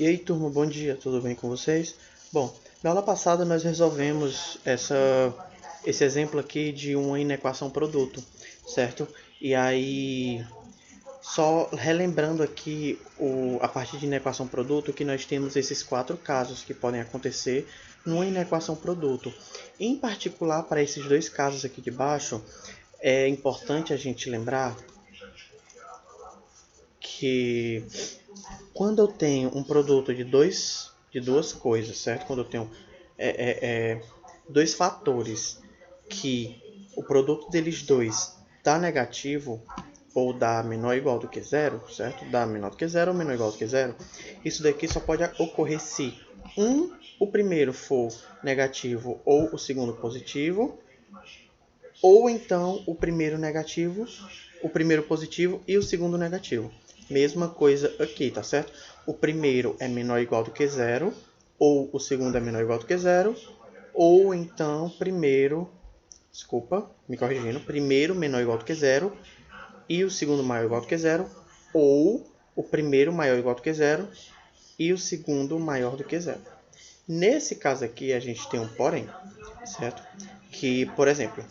E aí, turma, bom dia, tudo bem com vocês? Bom, na aula passada nós resolvemos esse exemplo aqui de uma inequação produto, certo? E aí, só relembrando aqui a partir de inequação produto que nós temos esses 4 casos que podem acontecer numa inequação produto. Em particular, para esses 2 casos aqui de baixo, é importante a gente lembrar que quando eu tenho um produto de duas coisas, certo? Quando eu tenho dois fatores que o produto deles dois dá negativo ou dá menor ou igual do que zero, certo? Dá menor do que zero ou menor ou igual do que zero. Isso daqui só pode ocorrer se o primeiro for negativo ou o segundo positivo, ou então o primeiro negativo, o primeiro positivo e o segundo negativo. Mesma coisa aqui, tá certo? O primeiro é menor ou igual do que zero, ou o segundo é menor ou igual do que zero, ou então primeiro menor ou igual do que zero e o segundo maior ou igual do que zero, ou o primeiro maior ou igual do que zero e o segundo maior do que zero. Nesse caso aqui a gente tem um porém, certo? Que, por exemplo,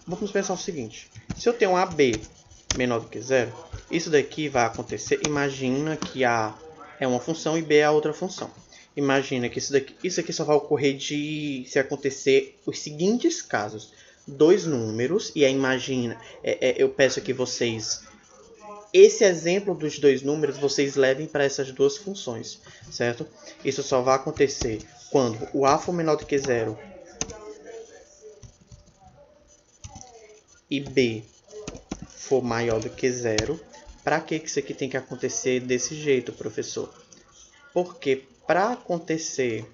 vamos pensar o seguinte: se eu tenho AB menor do que zero, isso daqui vai acontecer. Imagina que A é uma função e B é a outra função. Imagina que isso aqui só vai ocorrer se acontecer os seguintes casos: dois números, e aí eu peço que vocês, esse exemplo dos dois números, vocês levem para essas duas funções, certo? Isso só vai acontecer quando o A for menor do que zero e B for maior do que zero. Para que isso aqui tem que acontecer desse jeito, professor? Porque para acontecer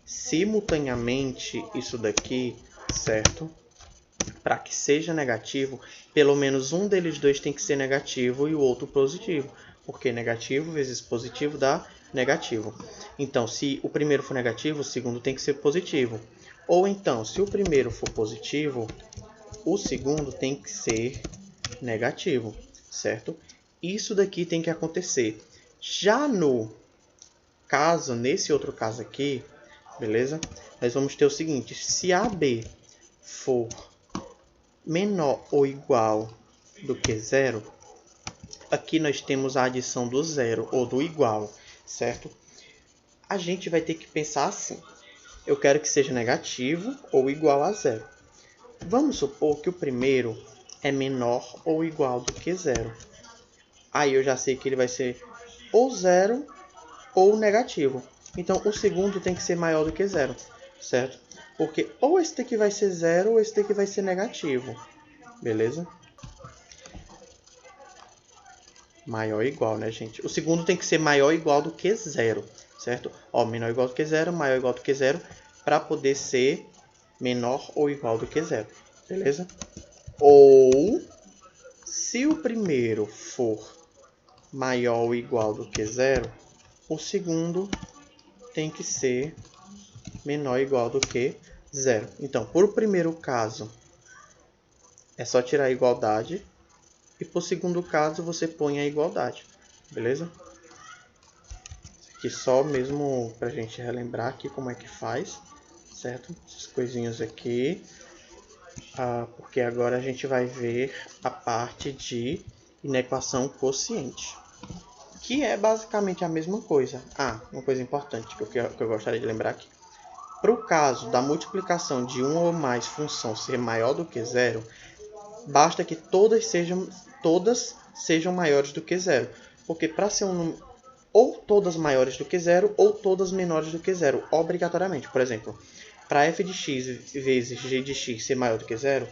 simultaneamente isso daqui, certo? Para que seja negativo, pelo menos um deles dois tem que ser negativo e o outro positivo. Porque negativo vezes positivo dá negativo. Então, se o primeiro for negativo, o segundo tem que ser positivo. Ou então, se o primeiro for positivo, o segundo tem que ser negativo, certo? Isso daqui tem que acontecer. Já nesse outro caso aqui, beleza? Nós vamos ter o seguinte: se AB for menor ou igual do que zero, aqui nós temos a adição do zero ou do igual, certo? A gente vai ter que pensar assim: eu quero que seja negativo ou igual a zero. Vamos supor que o primeiro é menor ou igual do que zero. Aí eu já sei que ele vai ser ou zero ou negativo. Então o segundo tem que ser maior do que zero, certo? Porque ou esse daqui vai ser zero ou esse daqui vai ser negativo. Beleza? Maior ou igual, né, gente? O segundo tem que ser maior ou igual do que zero, certo? Ó, menor ou igual do que zero, maior ou igual do que zero, para poder ser menor ou igual do que zero. Beleza? Ou, se o primeiro for maior ou igual do que zero, o segundo tem que ser menor ou igual do que zero. Então, por o primeiro caso, é só tirar a igualdade. E por segundo caso, você põe a igualdade. Beleza? Isso aqui só mesmo para a gente relembrar aqui como é que faz. Certo? Essas coisinhas aqui. Porque agora a gente vai ver a parte de inequação quociente, que é basicamente a mesma coisa. Uma coisa importante que eu gostaria de lembrar aqui. Para o caso da multiplicação de uma ou mais função ser maior do que zero, basta que todas sejam maiores do que zero. Porque para ser um número, ou todas maiores do que zero, ou todas menores do que zero, obrigatoriamente. Por exemplo, para f de x vezes g de x ser maior do que zero,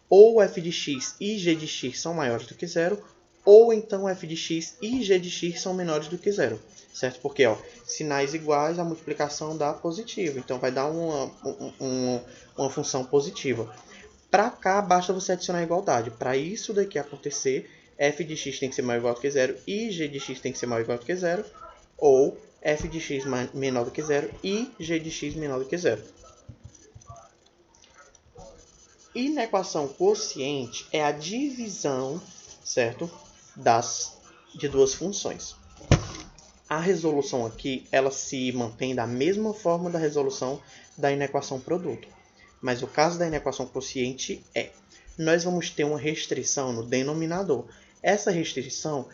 ou f de x e g de x são maiores do que zero, ou então f de x e g de x são menores do que zero, certo? Porque, sinais iguais, a multiplicação dá positivo, então vai dar uma função positiva. Para cá, basta você adicionar a igualdade. Para isso daqui acontecer, f de x tem que ser maior ou igual do que zero e g de x tem que ser maior ou igual do que zero, ou f de x menor do que zero e g de x menor do que zero. Inequação quociente é a divisão, certo, de duas funções. A resolução aqui, ela se mantém da mesma forma da resolução da inequação produto. Mas o caso da inequação quociente nós vamos ter uma restrição no denominador. Essa restrição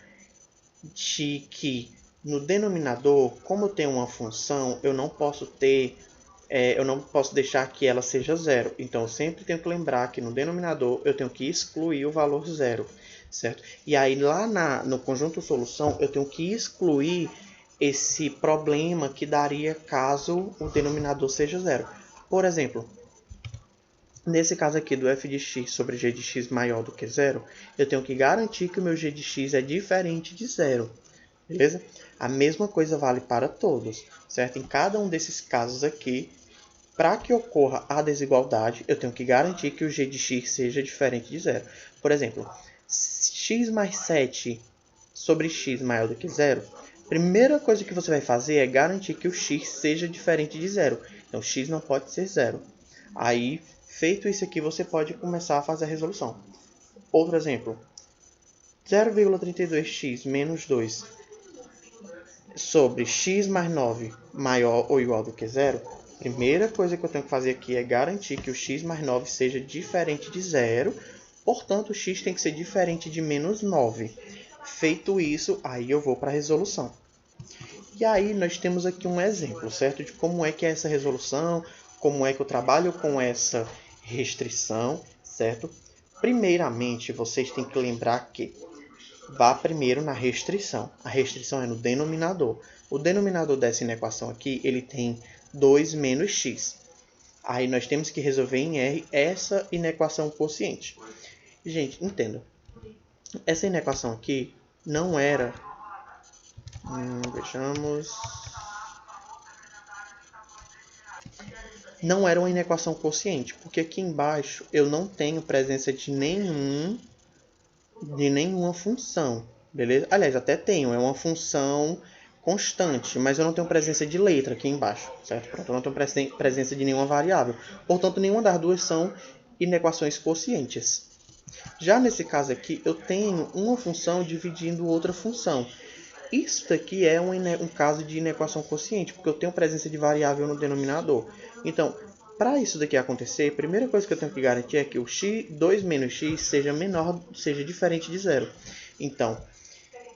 de que no denominador, como eu tenho uma função, eu não posso deixar que ela seja zero. Então, eu sempre tenho que lembrar que no denominador eu tenho que excluir o valor zero, certo? E aí, lá no conjunto solução, eu tenho que excluir esse problema que daria caso o denominador seja zero. Por exemplo, nesse caso aqui do f de x sobre g de x maior do que zero, eu tenho que garantir que o meu g de x é diferente de zero. Beleza? A mesma coisa vale para todos, certo? Em cada um desses casos aqui, para que ocorra a desigualdade, eu tenho que garantir que o g de x seja diferente de zero. Por exemplo, x mais 7 sobre x maior do que zero, a primeira coisa que você vai fazer é garantir que o x seja diferente de zero. Então, x não pode ser zero. Aí, feito isso aqui, você pode começar a fazer a resolução. Outro exemplo, 0,32x menos 2 sobre x mais 9 maior ou igual do que zero. A primeira coisa que eu tenho que fazer aqui é garantir que o x mais 9 seja diferente de zero. Portanto, o x tem que ser diferente de menos 9. Feito isso, aí eu vou para a resolução. E aí nós temos aqui um exemplo, certo? De como é que é essa resolução, como é que eu trabalho com essa restrição, certo? Primeiramente, vocês têm que lembrar que vá primeiro na restrição. A restrição é no denominador. O denominador dessa inequação aqui, ele tem 2 menos x. Aí nós temos que resolver em R essa inequação quociente. Gente, entenda. Essa inequação aqui não era... vejamos... Não era uma inequação quociente, porque aqui embaixo eu não tenho presença de nenhuma função, beleza? Aliás, até tenho, é uma função constante, mas eu não tenho presença de letra aqui embaixo, certo? Pronto, eu não tenho presença de nenhuma variável. Portanto, nenhuma das duas são inequações quocientes. Já nesse caso aqui, eu tenho uma função dividindo outra função. Isso daqui é um caso de inequação quociente, porque eu tenho presença de variável no denominador. Então, para isso daqui acontecer, a primeira coisa que eu tenho que garantir é que o 2 menos x seja diferente de zero. Então,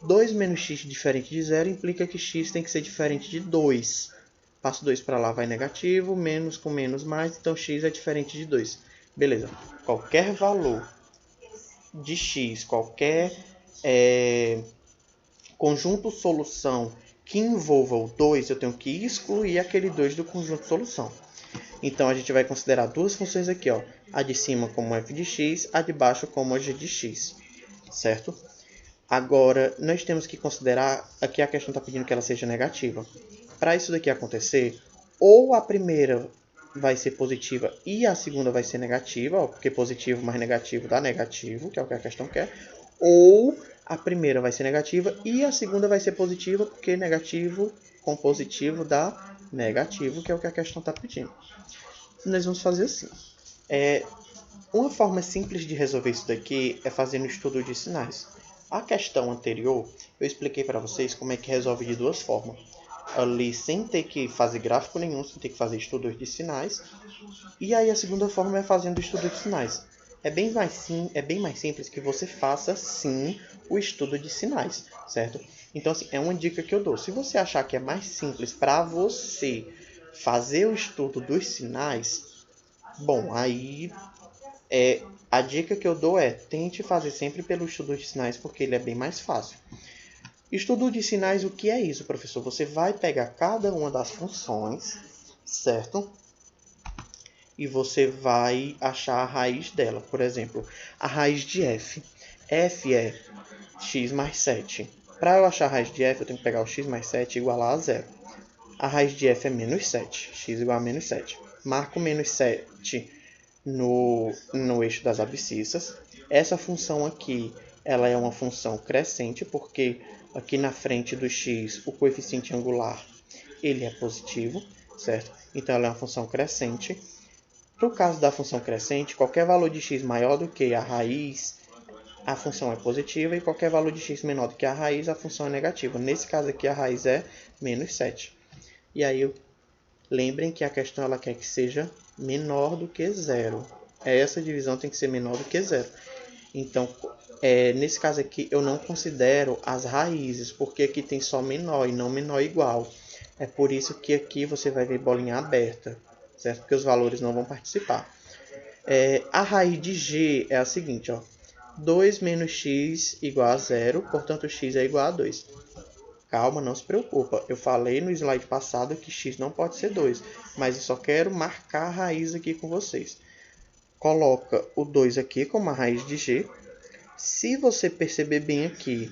2 menos x diferente de zero implica que x tem que ser diferente de 2. Passo 2 para lá, vai negativo, menos com menos mais, então x é diferente de 2. Beleza. Qualquer valor de x, qualquer conjunto solução que envolva o 2, eu tenho que excluir aquele 2 do conjunto solução. Então, a gente vai considerar duas funções aqui, ó. A de cima como f de x, a de baixo como g de x, certo? Agora, nós temos que considerar, aqui a questão está pedindo que ela seja negativa. Para isso daqui acontecer, ou a primeira vai ser positiva e a segunda vai ser negativa, ó, porque positivo mais negativo dá negativo, que é o que a questão quer, ou a primeira vai ser negativa e a segunda vai ser positiva, porque negativo com positivo dá negativo, que é o que a questão está pedindo. Nós vamos fazer assim. Uma forma simples de resolver isso daqui é fazendo estudo de sinais. A questão anterior, eu expliquei para vocês como é que resolve de duas formas. Ali sem ter que fazer gráfico nenhum, sem ter que fazer estudos de sinais. E aí a segunda forma é fazendo estudo de sinais. É bem mais simples que você faça sim o estudo de sinais, certo? Então assim, é uma dica que eu dou. Se você achar que é mais simples para você fazer o estudo dos sinais, bom, aí a dica que eu dou é tente fazer sempre pelo estudo de sinais, porque ele é bem mais fácil. Estudo de sinais, o que é isso, professor? Você vai pegar cada uma das funções, certo? E você vai achar a raiz dela. Por exemplo, a raiz de f. F é x mais 7. Para eu achar a raiz de f, eu tenho que pegar o x mais 7 e igualar a zero. A raiz de f é menos 7. X igual a menos 7. Marco menos 7 no eixo das abscissas. Essa função aqui, ela é uma função crescente, porque aqui na frente do x, o coeficiente angular, ele é positivo, certo? Então, ela é uma função crescente. Para o caso da função crescente, qualquer valor de x maior do que a raiz a função é positiva e qualquer valor de x menor do que a raiz, a função é negativa. Nesse caso aqui, a raiz é menos 7. E aí, lembrem que a questão ela quer que seja menor do que zero. Essa divisão tem que ser menor do que zero. Então, nesse caso aqui, eu não considero as raízes, porque aqui tem só menor e não menor igual. É por isso que aqui você vai ver bolinha aberta, certo? Porque os valores não vão participar. A raiz de g é a seguinte, ó. 2 menos x igual a 0, portanto, x é igual a 2. Calma, não se preocupa. Eu falei no slide passado que x não pode ser 2, mas eu só quero marcar a raiz aqui com vocês. Coloca o 2 aqui como a raiz de g. Se você perceber bem aqui,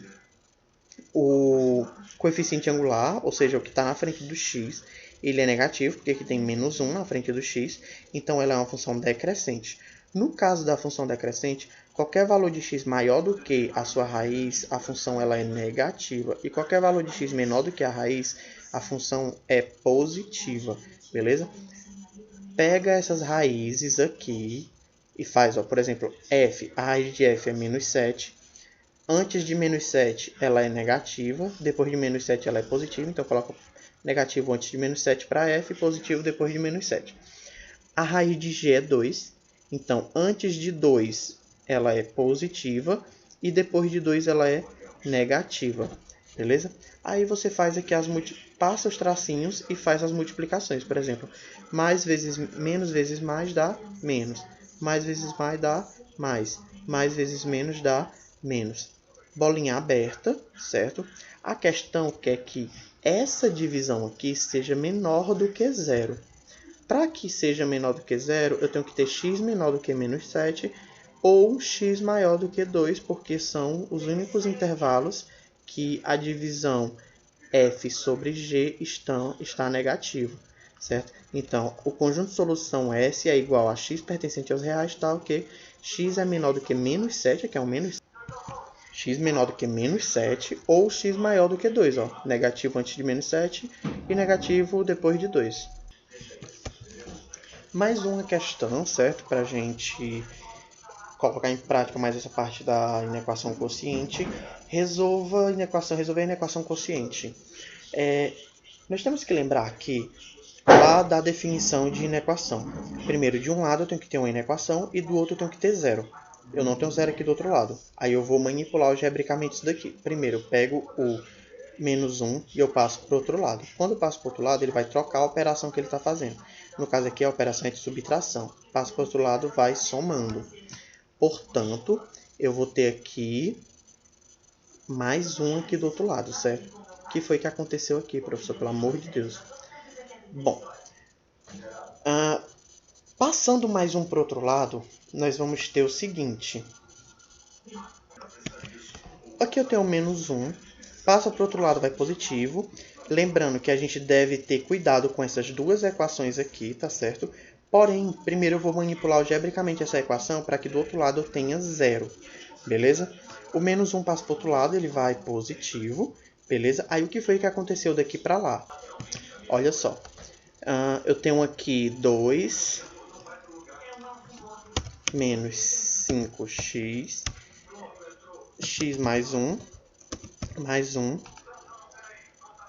o coeficiente angular, ou seja, o que está na frente do x, ele é negativo, porque aqui tem menos 1 na frente do x, então ela é uma função decrescente. No caso da função decrescente, qualquer valor de x maior do que a sua raiz, a função ela é negativa. E qualquer valor de x menor do que a raiz, a função é positiva. Beleza? Pega essas raízes aqui e faz, ó, por exemplo, f. A raiz de f é menos 7. Antes de menos 7 ela é negativa. Depois de menos 7 ela é positiva. Então, coloca negativo antes de menos 7 para f e positivo depois de menos 7. A raiz de g é 2. Então, antes de 2, ela é positiva e depois de 2 ela é negativa. Beleza? Aí você faz aqui passa os tracinhos e faz as multiplicações. Por exemplo, mais vezes menos vezes mais dá menos. Mais vezes mais dá mais. Mais vezes menos dá menos. Bolinha aberta, certo? A questão quer que essa divisão aqui seja menor do que zero. Para que seja menor do que zero, eu tenho que ter x menor do que menos 7 ou x maior do que 2, porque são os únicos intervalos que a divisão f sobre g está negativo, certo? Então, o conjunto de solução S é igual a x pertencente aos reais, tal que x é menor do que menos 7, aqui é um menos x menor do que menos 7 ou x maior do que 2, ó, negativo antes de menos 7 e negativo depois de 2. Mais uma questão, certo? Para a gente colocar em prática mais essa parte da inequação quociente. Resolver a inequação quociente. Nós temos que lembrar aqui lá da definição de inequação. Primeiro, de um lado eu tenho que ter uma inequação e do outro eu tenho que ter zero. Eu não tenho zero aqui do outro lado. Aí eu vou manipular algebricamente isso daqui. Primeiro eu pego o menos 1 e eu passo para o outro lado. Quando eu passo para o outro lado, ele vai trocar a operação que ele está fazendo. No caso aqui, a operação é de subtração. Passo para o outro lado, vai somando. Portanto, eu vou ter aqui mais 1 aqui do outro lado, certo? O que foi que aconteceu aqui, professor? Pelo amor de Deus. Bom, passando mais 1 para o outro lado, nós vamos ter o seguinte. Aqui eu tenho menos 1. Passa para o outro lado, vai positivo. Lembrando que a gente deve ter cuidado com essas duas equações aqui, tá certo? Porém, primeiro eu vou manipular algebricamente essa equação para que do outro lado eu tenha zero, beleza? O menos 1 passa para o outro lado, ele vai positivo, beleza? Aí o que foi que aconteceu daqui para lá? Olha só, eu tenho aqui 2 menos 5x, x mais 1,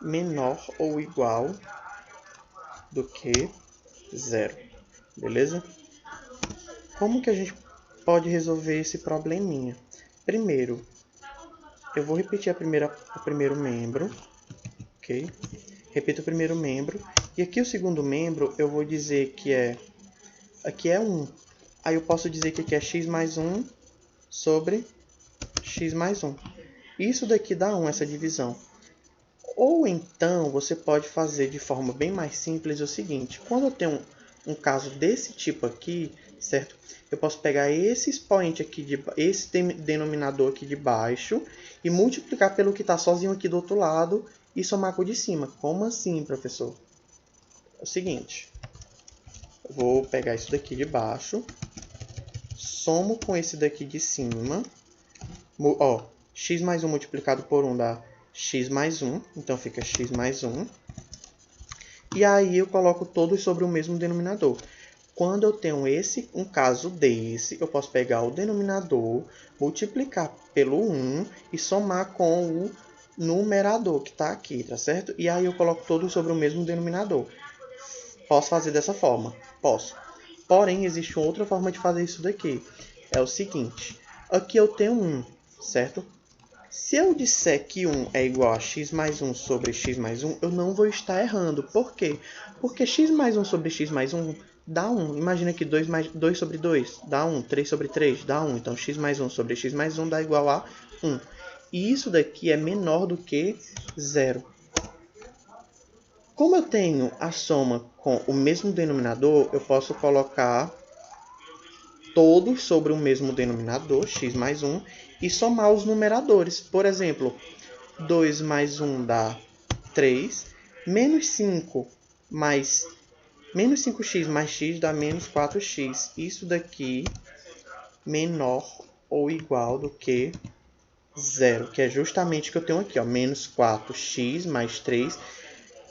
menor ou igual do que zero, beleza? Como que a gente pode resolver esse probleminha? Primeiro, eu vou repetir o primeiro membro, ok? Repito o primeiro membro. E aqui o segundo membro, eu vou dizer que aqui é 1. Aí eu posso dizer que aqui é x mais 1 sobre x mais 1. Isso daqui dá 1, essa divisão. Ou então, você pode fazer de forma bem mais simples o seguinte. Quando eu tenho um caso desse tipo aqui, certo? Eu posso pegar esse expoente aqui, esse denominador aqui de baixo e multiplicar pelo que está sozinho aqui do outro lado e somar com o de cima. Como assim, professor? É o seguinte. Eu vou pegar isso daqui de baixo, somo com esse daqui de cima. Ó, x mais 1 multiplicado por 1 dá x mais 1, então fica x mais 1. E aí eu coloco todos sobre o mesmo denominador. Quando eu tenho um caso desse, eu posso pegar o denominador, multiplicar pelo 1 e somar com o numerador que está aqui, tá certo? E aí eu coloco todos sobre o mesmo denominador. Posso fazer dessa forma? Posso. Porém, existe uma outra forma de fazer isso daqui. É o seguinte. Aqui eu tenho 1, certo? Se eu disser que 1 é igual a x mais 1 sobre x mais 1, eu não vou estar errando. Por quê? Porque x mais 1 sobre x mais 1 dá 1. Imagina que 2 sobre 2 dá 1. 3 sobre 3 dá 1. Então, x mais 1 sobre x mais 1 dá igual a 1. E isso daqui é menor do que 0. Como eu tenho a soma com o mesmo denominador, eu posso colocar todos sobre o mesmo denominador, x mais 1, e somar os numeradores. Por exemplo, 2 mais 1 dá 3, menos 5 mais menos 5x mais x dá menos 4x. Isso daqui menor ou igual do que 0, que é justamente o que eu tenho aqui, ó, menos 4x mais 3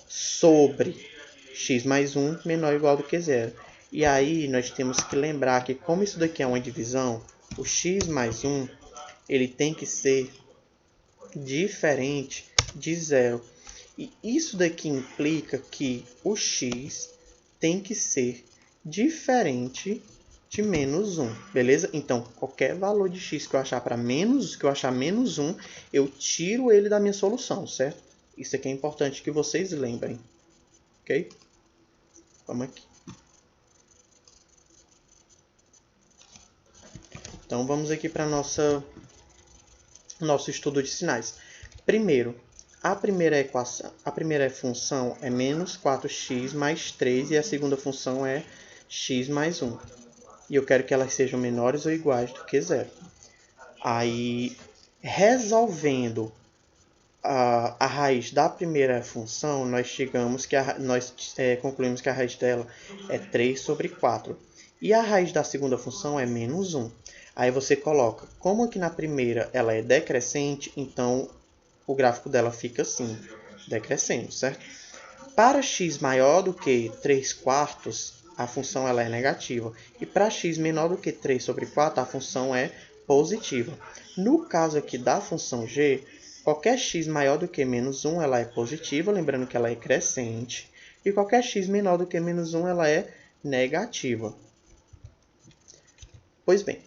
sobre x mais 1 menor ou igual do que 0. E aí nós temos que lembrar que como isso daqui é uma divisão, o x mais 1 ele tem que ser diferente de 0. E isso daqui implica que o x tem que ser diferente de menos 1, beleza? Então, qualquer valor de x que eu achar menos 1, eu tiro ele da minha solução, certo? Isso aqui é importante que vocês lembrem, ok? Vamos aqui. Então, vamos aqui para nosso estudo de sinais. Primeiro, a primeira função é menos 4x mais 3 e a segunda função é x mais 1. E eu quero que elas sejam menores ou iguais do que 0. Aí, resolvendo a raiz da primeira função, nós concluímos que a raiz dela é 3 sobre 4. E a raiz da segunda função é menos 1. Aí você coloca, como aqui na primeira ela é decrescente, então o gráfico dela fica assim, decrescendo, certo? Para x maior do que 3 quartos, a função ela é negativa. E para x menor do que 3 sobre 4, a função é positiva. No caso aqui da função g, qualquer x maior do que menos 1, ela é positiva, lembrando que ela é crescente. E qualquer x menor do que menos 1, ela é negativa. Pois bem,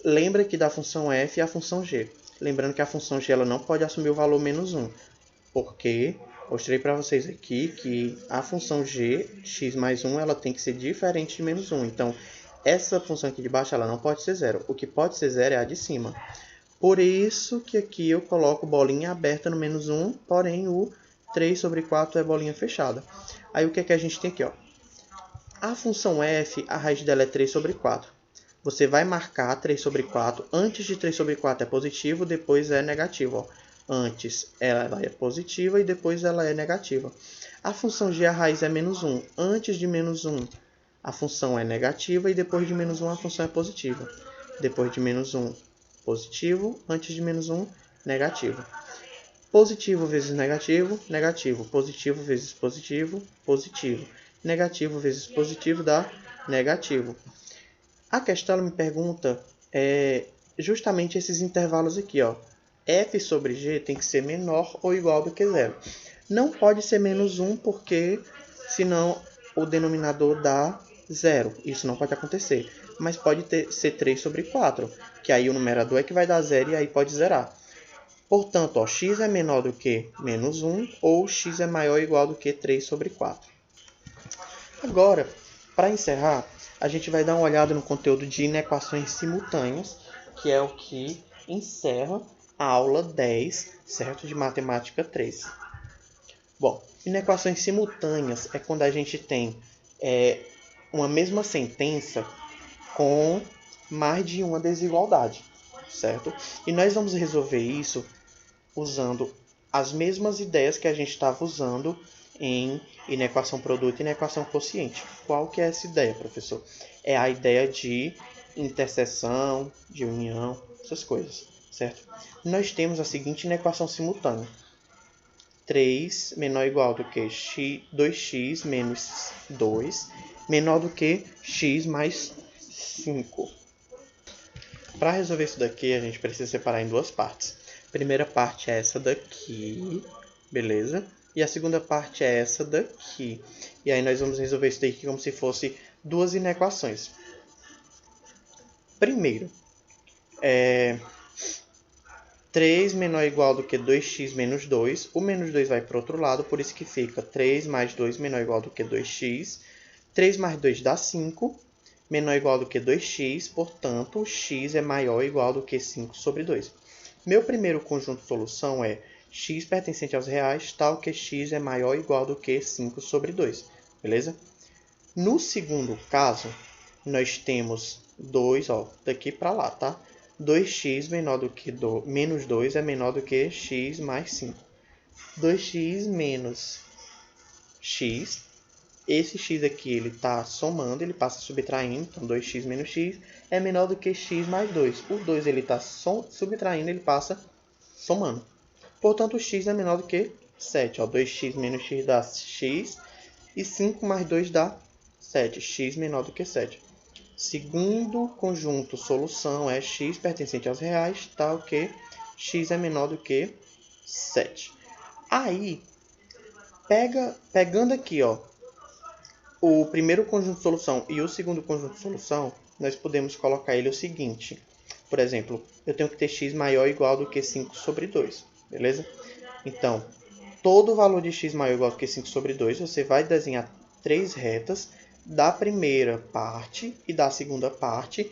lembra aqui da função f e a função g. Lembrando que a função g ela não pode assumir o valor menos 1, porque mostrei para vocês aqui que a função g, x mais 1, ela tem que ser diferente de menos 1. Então, essa função aqui de baixo ela não pode ser 0. O que pode ser 0 é a de cima. Por isso que aqui eu coloco bolinha aberta no menos 1, porém o 3 sobre 4 é bolinha fechada. Aí o que é que a gente tem aqui? Ó? A função f, a raiz dela é 3 sobre 4. Você vai marcar 3 sobre 4. Antes de 3 sobre 4 é positivo, depois é negativo. Ó. Antes ela é positiva e depois ela é negativa. A função g, a raiz é menos 1. Antes de menos 1, a função é negativa e depois de menos 1 a função é positiva. Depois de menos 1, positivo. Antes de menos 1, negativo. Positivo vezes negativo, negativo. Positivo vezes positivo, positivo. Negativo vezes positivo dá negativo. A questão me pergunta justamente esses intervalos aqui, ó. F sobre G tem que ser menor ou igual do que 0. Não pode ser menos 1, porque senão o denominador dá 0. Isso não pode acontecer. Mas pode ser 3 sobre 4, que aí o numerador é que vai dar 0 e aí pode zerar. Portanto, ó, x é menor do que menos 1 ou x é maior ou igual do que 3 sobre 4. Agora, para encerrar, a gente vai dar uma olhada no conteúdo de inequações simultâneas, que é o que encerra a aula 10, certo? De matemática 3. Bom, inequações simultâneas é quando a gente tem uma mesma sentença com mais de uma desigualdade, certo? E nós vamos resolver isso usando as mesmas ideias que a gente estava usando em inequação produto e inequação quociente. Qual que é essa ideia, professor? É a ideia de interseção, de união, essas coisas, certo? Nós temos a seguinte inequação simultânea. 3 menor ou igual do que 2x menos 2 menor do que x mais 5. Para resolver isso daqui, a gente precisa separar em duas partes. A primeira parte é essa daqui, beleza? E a segunda parte é essa daqui. E aí nós vamos resolver isso daqui como se fosse duas inequações. Primeiro, 3 menor ou igual do que 2x menos 2. O menos 2 vai para o outro lado, por isso que fica 3 mais 2 menor ou igual do que 2x. 3 mais 2 dá 5, menor ou igual do que 2x, portanto, x é maior ou igual do que 5 sobre 2. Meu primeiro conjunto de solução é x pertencente aos reais, tal que x é maior ou igual do que 5 sobre 2, beleza? No segundo caso, nós temos 2, daqui para lá, tá? 2x menor do que menos 2 é menor do que x mais 5. 2x menos x, esse x aqui ele está somando, ele passa subtraindo, então 2x menos x é menor do que x mais 2. O 2 ele está subtraindo, ele passa somando. Portanto, o x é menor do que 7. 2x menos x dá x e 5 mais 2 dá 7. X menor do que 7. Segundo conjunto solução é x pertencente aos reais, tal que x é menor do que 7. Aí, pegando aqui, o primeiro conjunto de solução e o segundo conjunto de solução, nós podemos colocar ele o seguinte. Por exemplo, eu tenho que ter x maior ou igual do que 5 sobre 2, beleza? Então, todo valor de x maior ou igual do que 5 sobre 2, você vai desenhar três retas da primeira parte e da segunda parte.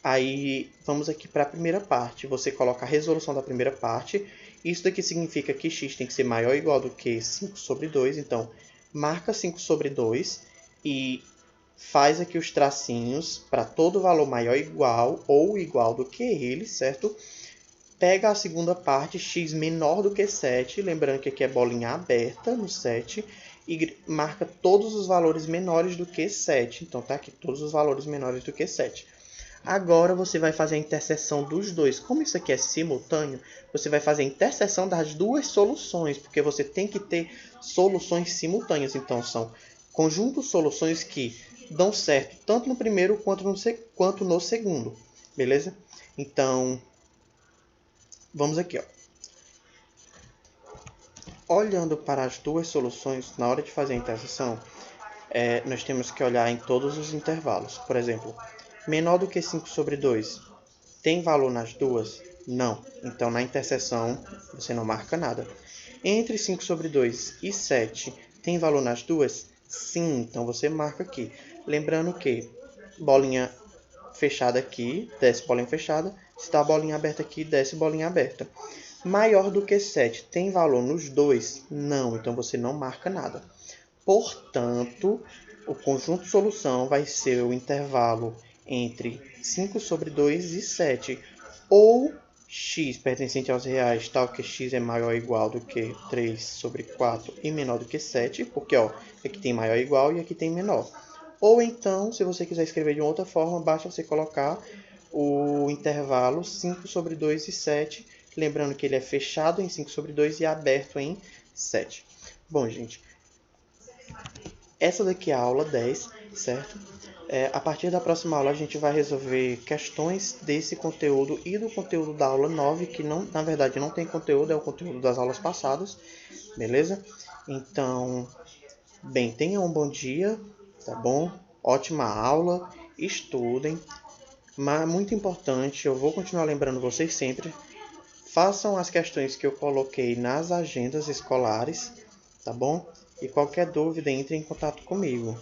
Aí, vamos aqui para a primeira parte. Você coloca a resolução da primeira parte. Isso daqui significa que x tem que ser maior ou igual do que 5 sobre 2. Então, marca 5 sobre 2 e faz aqui os tracinhos para todo valor maior ou igual do que ele, certo? Pega a segunda parte, x menor do que 7, lembrando que aqui é bolinha aberta no 7, e marca todos os valores menores do que 7. Então, tá aqui todos os valores menores do que 7. Agora, você vai fazer a interseção dos dois. Como isso aqui é simultâneo, você vai fazer a interseção das duas soluções, porque você tem que ter soluções simultâneas. Então, são conjuntos de soluções que dão certo tanto no primeiro quanto no segundo, beleza? Então, vamos aqui, Olhando para as duas soluções, na hora de fazer a interseção, nós temos que olhar em todos os intervalos. Por exemplo, menor do que 5 sobre 2 tem valor nas duas? Não. Então, na interseção, você não marca nada. Entre 5 sobre 2 e 7 tem valor nas duas? Sim. Então, você marca aqui. Lembrando que bolinha fechada aqui, desce bolinha fechada. Se está a bolinha aberta aqui, desce bolinha aberta. Maior do que 7 tem valor nos dois? Não, então você não marca nada. Portanto, o conjunto de solução vai ser o intervalo entre 5 sobre 2 e 7. Ou x pertencente aos reais, tal que x é maior ou igual do que 3 sobre 4 e menor do que 7, porque aqui tem maior ou igual e aqui tem menor. Ou então, se você quiser escrever de outra forma, basta você colocar o intervalo 5 sobre 2 e 7, lembrando que ele é fechado em 5 sobre 2 e aberto em 7. Bom, gente, essa daqui é a aula 10, certo? A partir da próxima aula a gente vai resolver questões desse conteúdo e do conteúdo da aula 9, que na verdade não tem conteúdo, é o conteúdo das aulas passadas, beleza? Então, bem, tenham um bom dia, tá bom? Ótima aula, estudem, mas muito importante, eu vou continuar lembrando vocês sempre, façam as questões que eu coloquei nas agendas escolares, tá bom? E qualquer dúvida, entre em contato comigo.